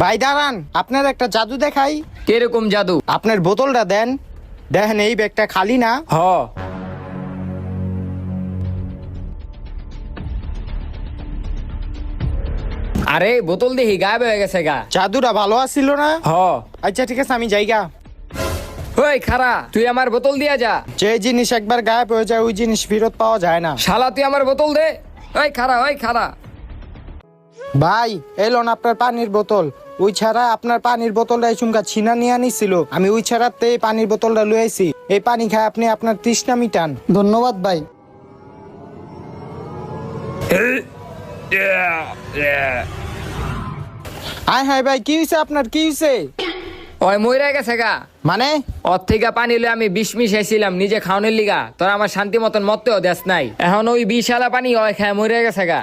ভাই দাঁড়ান, আপনার একটা জাদু দেখাই। কিরকম জাদু? আপনার বোতলটা দেন, দেখেন এই ব্যাগটা খালি না। হ। আরে বোতল দেখি গায়েব হয়ে গেছে গা। জাদুটা ভালো আসছিল না? হ। আচ্ছা ঠিক আছে, আমি যাইগা। ওই খারা, তুই আমার বোতল দিয়া যা। যে জিনিস একবার গায়েব হয়ে যায় ওই জিনিস ফেরত পাওয়া যায় না। শালা তুই আমার বোতল দে। ওই খারা, ওই খারা। ভাই এলোন আপনার পানির বোতল। ওই ছাড়া আপনার পানির বোতলটা চুমকা ছিনা নিয়ে আনিছিল, আমি ওই ছাড়াতে এই পানির বোতলটা লয়ে আইছি। এই পানি খায় আপনি আপনার তৃষ্ণা মিটান। ধন্যবাদ ভাই। হায় হায় ভাই, কি হয়েছে আপনার, কি হয়েছে? ওই মইরা গেছে গা। মানে? ওর থেকে পানি লয়ে আমি বিষ মিশাইছিলাম নিজে খাওয়ানোর লিগা, তোরা আমার শান্তি মতন মরতেও দেশ নাই। এখন ওই বিষালা পানি ওই খায় মরে গেছে গা।